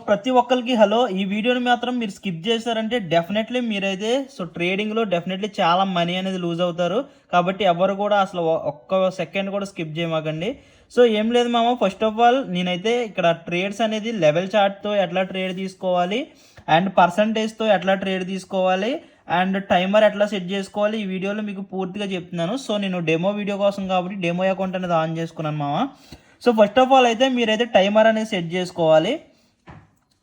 ప్రతి ఒక్కరికి హలో. ఈ వీడియోని మాత్రం మీరు స్కిప్ చేశారంటే డెఫినెట్లీ మీరైతే ట్రేడింగ్లో డెఫినెట్లీ చాలా మనీ అనేది లూజ్ అవుతారు. కాబట్టి ఎవరు కూడా అసలు ఒక్క సెకండ్ కూడా స్కిప్ చేయమాకండి. ఏం లేదు మామ, ఫస్ట్ ఆఫ్ ఆల్ నేనైతే ఇక్కడ ట్రేడ్స్ అనేది లెవెల్ చార్ట్తో ఎట్లా ట్రేడ్ తీసుకోవాలి అండ్ పర్సంటేజ్తో ఎట్లా ట్రేడ్ తీసుకోవాలి అండ్ టైమర్ ఎట్లా సెట్ చేసుకోవాలి ఈ వీడియోలో మీకు పూర్తిగా చెప్తున్నాను. నేను డెమో వీడియో కోసం కాబట్టి డెమో అకౌంట్ అనేది ఆన్ చేసుకున్నాను మామ. ఫస్ట్ ఆఫ్ ఆల్ అయితే మీరైతే టైమర్ అనేది సెట్ చేసుకోవాలి.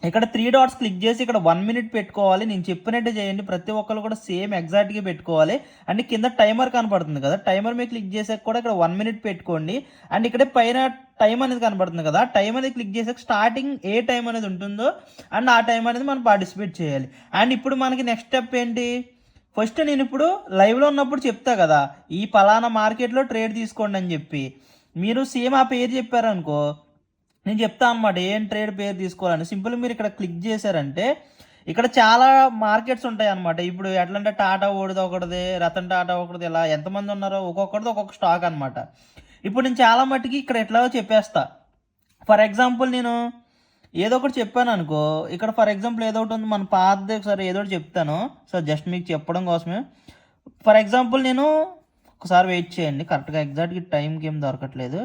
ఇక్కడ 3 డాట్స్ క్లిక్ చేసి ఇక్కడ 1 మినిట్ పెట్టుకోవాలి. నేను చెప్పినట్టు చేయండి, ప్రతి ఒక్కరు కూడా సేమ్ ఎగ్జాక్ట్గా పెట్టుకోవాలి. అండ్ కింద టైమర్ కనపడుతుంది కదా, టైమర్ మీద క్లిక్ చేసాక కూడా ఇక్కడ 1 మినిట్ పెట్టుకోండి. అండ్ ఇక్కడ పైన టైం అనేది కనపడుతుంది కదా, టైం అనేది క్లిక్ చేసాక స్టార్టింగ్ ఏ టైం అనేది ఉంటుందో అండ్ ఆ టైం అనేది మనం పార్టిసిపేట్ చేయాలి. అండ్ ఇప్పుడు మనకి నెక్స్ట్ స్టెప్ ఏంటి, ఫస్ట్ నేను ఇప్పుడు లైవ్లో ఉన్నప్పుడు చెప్తా కదా, ఈ పలానా మార్కెట్లో ట్రేడ్ తీసుకోండి అని చెప్పి మీరు సేమ్ ఆ పేరు చెప్పారనుకో, నేను చెప్తాను అనమాట ఏం ట్రేడ్ పేరు తీసుకోవాలని. సింపుల్ మీరు ఇక్కడ క్లిక్ చేశారంటే ఇక్కడ చాలా మార్కెట్స్ ఉంటాయి అనమాట. ఇప్పుడు ఎట్లా అంటే టాటా ఓడిది ఒకటిది, రతన్ టాటా ఒకటిది, ఇలా ఎంతమంది ఉన్నారో ఒక్కొక్కటిది ఒక్కొక్క స్టాక్ అనమాట. ఇప్పుడు నేను చాలా మట్టుకి ఇక్కడ ఎట్లా చెప్పేస్తా. ఫర్ ఎగ్జాంపుల్ నేను ఏదో ఒకటి చెప్పాను అనుకో, ఇక్కడ ఫర్ ఎగ్జాంపుల్ ఏదో ఒకటి ఉంది మన పాతది, ఒకసారి ఏదో ఒకటి చెప్తాను. జస్ట్ మీకు చెప్పడం కోసమే. ఫర్ ఎగ్జాంపుల్ నేను ఒకసారి వెయిట్ చేయండి, కరెక్ట్గా ఎగ్జాక్ట్గా టైంకి ఏం దొరకట్లేదు.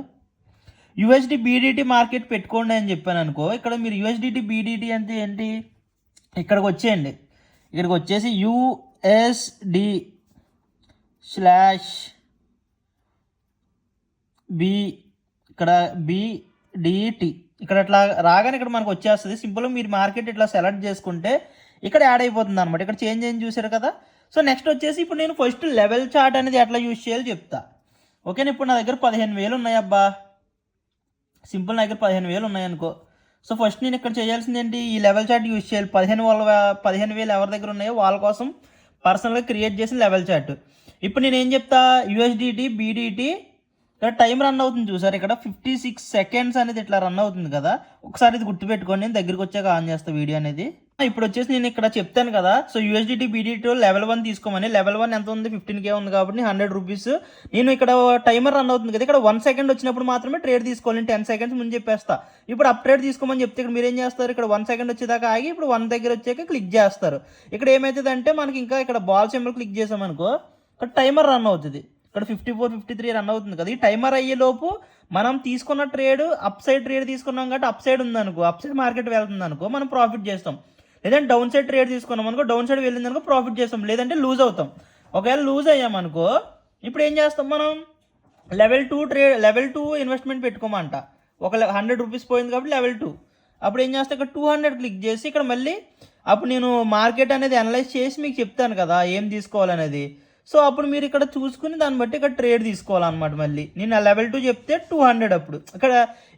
యూఎస్డి బీడీటీ మార్కెట్ పెట్టుకోండి అని చెప్పాను అనుకో, ఇక్కడ మీరు యూఎస్డిటీ బీడీటీ అంటే ఏంటి, ఇక్కడికి వచ్చేయండి. ఇక్కడికి వచ్చేసి యూఎస్డి స్లాష్ బి, ఇక్కడ బీడీటీ ఇక్కడ ఇట్లా రాగానే ఇక్కడ మనకు వచ్చేస్తుంది. సింపుల్గా మీరు మార్కెట్ ఇట్లా సెలెక్ట్ చేసుకుంటే ఇక్కడ యాడ్ అయిపోతుంది అనమాట. ఇక్కడ చేంజ్ అయింది చూసారు కదా. నెక్స్ట్ వచ్చేసి ఇప్పుడు నేను ఫస్ట్ లెవెల్ చార్ట్ అనేది ఎట్లా యూజ్ చేయాలో చెప్తా. ఓకేనా, ఇప్పుడు నా దగ్గర 15,000 ఉన్నాయి అబ్బా, సింపుల్ నా దగ్గర 15,000 ఉన్నాయనుకో. ఫస్ట్ నేను ఇక్కడ చేయాల్సింది ఏంటి, ఈ లెవెల్ చార్ట్ యూజ్ చేయాలి. 15,000 ఎవరి దగ్గర ఉన్నాయో వాళ్ళ కోసం పర్సనల్గా క్రియేట్ చేసిన లెవెల్ చార్ట్. ఇప్పుడు నేను ఏం చెప్తా, యూఎస్డిటీ బీడీటీ ఇక్కడ టైం రన్ అవుతుంది చూసారు, ఇక్కడ 56 సెకండ్స్ అనేది ఇట్లా రన్ అవుతుంది కదా. ఒకసారి ఇది గుర్తుపెట్టుకోండి, నేను దగ్గరికి వచ్చాక ఆన్ చేస్తా వీడియో అనేది. ఇప్పుడు వచ్చేసి నేను ఇక్కడ చెప్తాను కదా, యూఎస్డిటీ బీడీటీ లెవెల్ 1 తీసుకోమని. లెవెల్ 1 ఎంత ఉంది, 15K ఉంది కాబట్టి 100 రూపీస్. నేను ఇక్కడ టైమర్ రన్ అవుతుంది కదా, ఇక్కడ 1 సెకండ్ వచ్చినప్పుడు మాత్రమే ట్రేడ్ తీసుకోవాలి. 10 సెకండ్స్ ముందు చెప్పేస్తా. ఇప్పుడు అప్ ట్రేడ్ తీసుకోమని చెప్తే ఇక్కడ మీరు ఏం చేస్తారు, ఇక్కడ 1 సెకండ్ వచ్చేదాకా ఆగి ఇప్పుడు 1 దగ్గర వచ్చాక క్లిక్ చేస్తారు. ఇక్కడ ఏమవుతుంది అంటే మనకి ఇంకా ఇక్కడ బాల్ సింబల్ క్లిక్ చేసామనుకో, ఇక్కడ టైమర్ రన్ అవుతుంది. ఇక్కడ 54, 53 రన్ అవుతుంది కదా. ఈ టైమర్ అయ్యే లోపు మనం తీసుకున్న ట్రేడ్ అప్ సైడ్ ట్రేడ్ తీసుకున్నాం కాబట్టి అప్ సైడ్ ఉందనుకో, అప్ సైడ్ మార్కెట్ వెళ్తుంది అనుకో, మనం ప్రాఫిట్ చేస్తాం. లేదంటే డౌన్ సైడ్ ట్రేడ్ తీసుకున్నాం అనుకో, డౌన్ సైడ్ వెళ్ళింది అనుకో ప్రాఫిట్ చేస్తాం, లేదంటే లూజ్ అవుతాం. ఒకవేళ లూజ్ అయ్యామనుకో ఇప్పుడు ఏం చేస్తాం, మనం లెవెల్ 2 ఇన్వెస్ట్మెంట్ పెట్టుకోమంట. ఒక 100 రూపీస్ పోయింది కాబట్టి లెవెల్ 2. అప్పుడు ఏం చేస్తాం, ఇక్కడ 200 క్లిక్ చేసి ఇక్కడ మళ్ళీ అప్పుడు నేను మార్కెట్ అనేది అనలైజ్ చేసి మీకు చెప్తాను కదా ఏం తీసుకోవాలనేది. అప్పుడు మీరు ఇక్కడ చూసుకుని దాన్ని బట్టి ఇక్కడ ట్రేడ్ తీసుకోవాలన్నమాట. మళ్ళీ నేను ఆ లెవెల్ 2 చెప్తే 200. అప్పుడు ఇక్కడ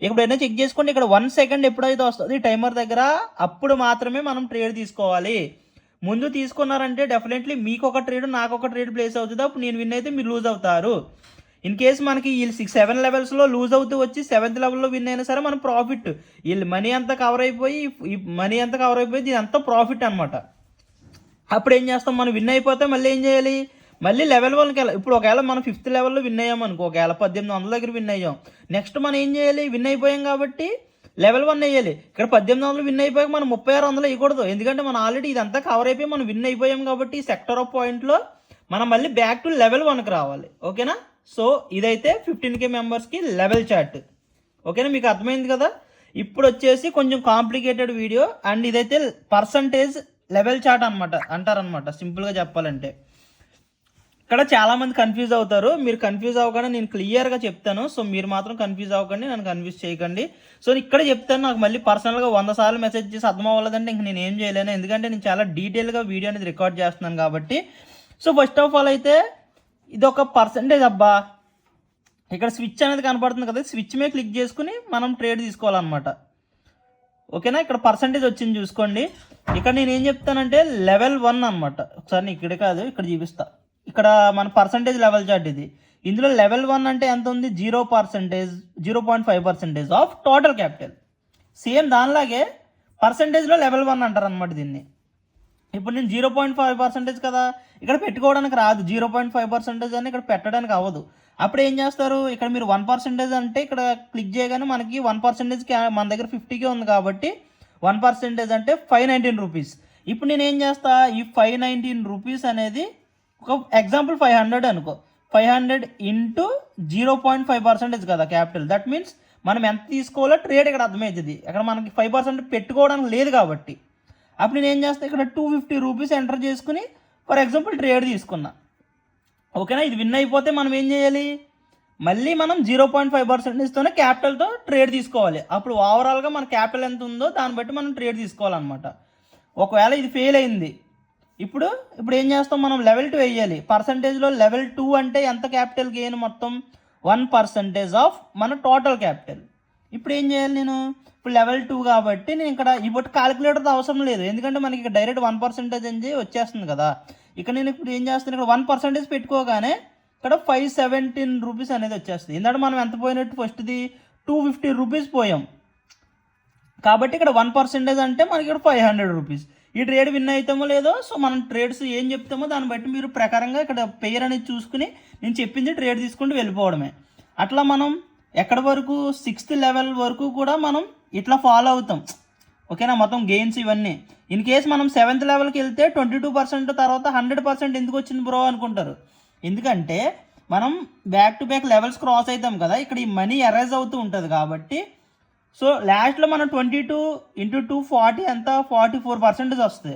ఎప్పుడైనా చెక్ చేసుకోండి, ఇక్కడ 1 సెకండ్ ఎప్పుడైతే వస్తుంది టైమర్ దగ్గర అప్పుడు మాత్రమే మనం ట్రేడ్ తీసుకోవాలి. ముందు తీసుకున్నారంటే డెఫినెట్లీ మీకు ఒక ట్రేడ్ నాకు ఒక ట్రేడ్ ప్లేస్ అవుతుంది. అప్పుడు నేను విన్ అయితే మీరు లూజ్ అవుతారు. ఇన్ కేసు మనకి వీళ్ళు 6-7 లెవెల్స్లో లూజ్ అవుతూ వచ్చి 7th లెవెల్లో విన్ అయినా సరే మనం ప్రాఫిట్, వీళ్ళు మనీ అంతా కవర్ అయిపోయి దీని అంతా ప్రాఫిట్ అనమాట. అప్పుడు ఏం చేస్తాం, మనం విన్ అయిపోతే మళ్ళీ ఏం చేయాలి, మళ్ళీ లెవెల్ 1కి వెళ్ళాలి. ఇప్పుడు ఒకవేళ మనం 5th లెవెల్లో విన్ అయ్యాం అనుకో, ఒకవేళ 1800 దగ్గర విన్ అయ్యాం, నెక్స్ట్ మనం ఏం చేయాలి, విన్ అయిపోయాం కాబట్టి లెవెల్ 1 వేయాలి. ఇక్కడ 1800 విన్ అయిపోయాక మనం 3600 వేయకూడదు, ఎందుకంటే మనం ఆల్రెడీ ఇదంతా కవర్ అయిపోయి మనం విన్ అయిపోయాం కాబట్టి సెక్టర్ ఆఫ్ పాయింట్లో మనం మళ్ళీ బ్యాక్ టు లెవెల్ 1కి రావాలి. ఓకేనా, ఇదైతే 15K మెంబర్స్కి లెవెల్ చార్ట్. ఓకేనా, మీకు అర్థమైంది కదా. ఇప్పుడు వచ్చేసి కొంచెం కాంప్లికేటెడ్ వీడియో అండ్ ఇదైతే పర్సంటేజ్ లెవెల్ చార్ట్ అంటారనమాట సింపుల్గా చెప్పాలంటే. ఇక్కడ చాలామంది కన్ఫ్యూజ్ అవుతారు, మీరు కన్ఫ్యూజ్ అవ్వకుండా నేను క్లియర్గా చెప్తాను. మీరు మాత్రం కన్ఫ్యూజ్ అవ్వకండి, నన్ను కన్ఫ్యూజ్ చేయకండి. ఇక్కడ చెప్తాను, నాకు మళ్ళీ పర్సనల్గా 100 సార్లు మెసేజ్ చేసి అర్థం అవ్వలేదంటే ఇంక నేను ఏం చేయలేను, ఎందుకంటే నేను చాలా డీటెయిల్గా వీడియో అనేది రికార్డ్ చేస్తున్నాను కాబట్టి. ఫస్ట్ ఆఫ్ ఆల్ అయితే ఇది ఒక పర్సంటేజ్ అబ్బా. ఇక్కడ స్విచ్ అనేది కనపడుతుంది కదా, స్విచ్ మీద క్లిక్ చేసుకుని మనం ట్రేడ్ తీసుకోవాలన్నమాట. ఓకేనా, ఇక్కడ పర్సంటేజ్ వచ్చింది చూసుకోండి. ఇక్కడ నేను ఏం చెప్తానంటే లెవెల్ 1 అనమాట. ఒకసారి ఇక్కడ కాదు ఇక్కడ చూపిస్తా. ఇక్కడ మన పర్సంటేజ్ లెవెల్ చార్ట్ ఇది. ఇందులో లెవెల్ 1 అంటే ఎంత ఉంది, 0.5% ఆఫ్ టోటల్ క్యాపిటల్. సేమ్ దానిలాగే పర్సంటేజ్లో లెవెల్ 1 అంటారు అనమాట దీన్ని. ఇప్పుడు నేను 0.5% కదా, ఇక్కడ పెట్టుకోవడానికి రాదు. 0.5% అని ఇక్కడ పెట్టడానికి అవ్వదు. అప్పుడు ఏం చేస్తారు, ఇక్కడ మీరు 1% అంటే ఇక్కడ క్లిక్ చేయగానే మనకి 1% మన దగ్గర 50K ఉంది కాబట్టి 1% అంటే 519 రూపీస్. ఇప్పుడు నేను ఏం చేస్తా, ఈ 519 రూపీస్ అనేది ఒక ఎగ్జాంపుల్ 500 అనుకో, 500 ఇంటూ 0.5% కదా క్యాపిటల్. దట్ మీన్స్ మనం ఎంత తీసుకోవాలో ట్రేడ్ ఇక్కడ అర్థమవుతుంది. అక్కడ మనకి 5% పెట్టుకోవడానికి లేదు కాబట్టి అప్పుడు నేను ఏం చేస్తాను, ఇక్కడ 250 రూపీస్ ఎంటర్ చేసుకుని ఫర్ ఎగ్జాంపుల్ ట్రేడ్ తీసుకున్నా. ఓకేనా, ఇది విన్ అయిపోతే మనం ఏం చేయాలి, మళ్ళీ మనం 0.5%తోనే క్యాపిటల్తో ట్రేడ్ తీసుకోవాలి. అప్పుడు ఓవరాల్గా మన క్యాపిటల్ ఎంత ఉందో దాన్ని బట్టి మనం ట్రేడ్ తీసుకోవాలన్నమాట. ఒకవేళ ఇది ఫెయిల్ అయింది, ఇప్పుడు ఏం చేస్తాం, మనం లెవెల్ 2 వేయాలి. పర్సంటేజ్లో లెవెల్ 2 అంటే ఎంత క్యాపిటల్ గెయిన్, మొత్తం 1% ఆఫ్ మన టోటల్ క్యాపిటల్. ఇప్పుడు ఏం చేయాలి, నేను ఇప్పుడు లెవెల్ 2 కాబట్టి నేను ఇక్కడ ఇప్పుడు క్యాలిక్యులేటర్తో అవసరం లేదు, ఎందుకంటే మనకి ఇక్కడ డైరెక్ట్ 1% అని వచ్చేస్తుంది కదా. ఇక్కడ నేను ఇప్పుడు ఏం చేస్తాను, ఇక్కడ 1% పెట్టుకోగానే ఇక్కడ 517 రూపీస్ అనేది వచ్చేస్తుంది. ఎందుకంటే మనం ఎంత పోయినట్టు, ఫస్ట్ది 250 రూపీస్ పోయాం కాబట్టి ఇక్కడ 1% అంటే మనకి ఇక్కడ 500 రూపీస్. ఈ ట్రేడ్ విన్ అవుతామో లేదో, సో మనం ట్రేడ్స్ ఏం చెప్తామో దాన్ని బట్టి మీరు ప్రకారంగా ఇక్కడ పేరు అనేది చూసుకుని నేను చెప్పింది ట్రేడ్ తీసుకుంటూ వెళ్ళిపోవడమే. అట్లా మనం ఎక్కడి వరకు 6th లెవెల్ వరకు కూడా మనం ఇట్లా ఫాలో అవుతాం. ఓకేనా, మొత్తం గెయిన్స్ ఇవన్నీ. ఇన్ కేస్ మనం 7th లెవెల్కి వెళ్తే 22% తర్వాత 100% ఎందుకు వచ్చింది బ్రో అనుకుంటారు. ఎందుకంటే మనం back to back levels cross అవుతాం కదా, ఇక్కడ ఈ మనీ ఎరేజ్ అవుతూ ఉంటుంది కాబట్టి. సో లాస్ట్లో మనం 22 ఇంటూ 2 40 ఎంత 44% వస్తుంది.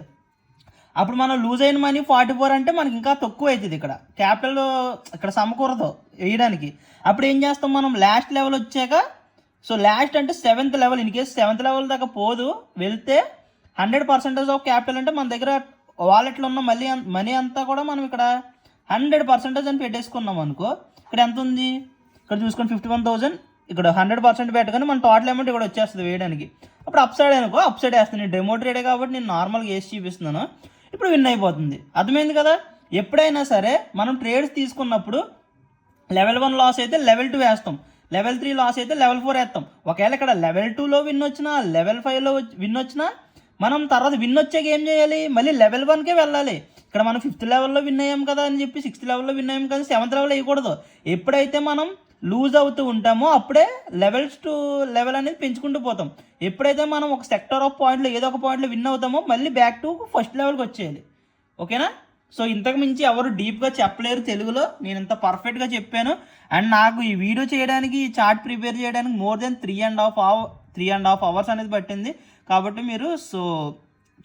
అప్పుడు మనం లూజ్ అయిన మనీ 44 అంటే మనకి ఇంకా తక్కువ అవుతుంది. ఇక్కడ క్యాపిటల్ ఇక్కడ సమకూరదు వేయడానికి. అప్పుడు ఏం చేస్తాం, మనం లాస్ట్ లెవెల్ వచ్చాక, సో లాస్ట్ అంటే 7th level, in case 7th level దాకా పోదు వెళ్తే 100% ఆఫ్ క్యాపిటల్ అంటే మన దగ్గర వాలెట్లో ఉన్న మనీ అంతా కూడా మనం ఇక్కడ 100% అని పెట్టేసుకున్నాం అనుకో. ఇక్కడ ఎంత ఉంది, ఇక్కడ చూసుకొని 51,000, ఇక్కడ 100% పెట్టగానే మన టోటల్ అమౌంట్ ఇక్కడ వచ్చేస్తుంది వేయడానికి. అప్పుడు అప్ సైడ్ అనుకో, అప్ సైడ్ వేస్తుంది. నేను డెమో ట్రేడే కాబట్టి నేను నార్మల్గా వేసి చూపిస్తున్నాను. ఇప్పుడు విన్ అయిపోతుంది. అర్థమైంది కదా. ఎప్పుడైనా సరే మనం ట్రేడ్స్ తీసుకున్నప్పుడు లెవెల్ 1 లాస్ అయితే లెవెల్ 2 వేస్తాం, లెవెల్ 3 లాస్ అయితే లెవెల్ 4 వేస్తాం. ఒకవేళ ఇక్కడ లెవెల్ 2లో విన్ వచ్చినా, లెవెల్ 5లో విన్ వచ్చినా, మనం తర్వాత విన్ వచ్చాక ఏం చేయాలి, మళ్ళీ లెవెల్ 1కే వెళ్ళాలి. ఇక్కడ మనం 5th లెవెల్లో విన్ అయ్యాం కదా అని చెప్పి 6th లెవెల్లో విన్ అయ్యాం కదా 7th లెవెల్ వేయకూడదు. ఎప్పుడైతే మనం లూజ్ అవుతూ ఉంటామో అప్పుడే లెవెల్స్ టు లెవెల్ అనేది పెంచుకుంటూ పోతాం. ఎప్పుడైతే మనం ఒక సెక్టర్ ఆఫ్ పాయింట్లో ఏదో ఒక పాయింట్లో విన్ అవుతామో మళ్ళీ బ్యాక్ టు ఫస్ట్ లెవెల్కి వచ్చేయాలి. ఓకేనా. సో ఇంతకు మించి ఎవరు డీప్గా చెప్పలేరు తెలుగులో, నేను ఇంత పర్ఫెక్ట్గా చెప్పాను. అండ్ నాకు ఈ వీడియో చేయడానికి, ఈ చార్ట్ ప్రిపేర్ చేయడానికి మోర్ దెన్ 3.5 అవర్స్ అనేది పట్టింది. కాబట్టి మీరు సో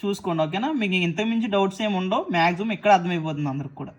చూసుకోండి. ఓకేనా, మీకు ఇంతకు మించి డౌట్స్ ఏమి ఉండవు, మ్యాక్సిమం ఇక్కడ అర్థమైపోతుంది అందరికి కూడా.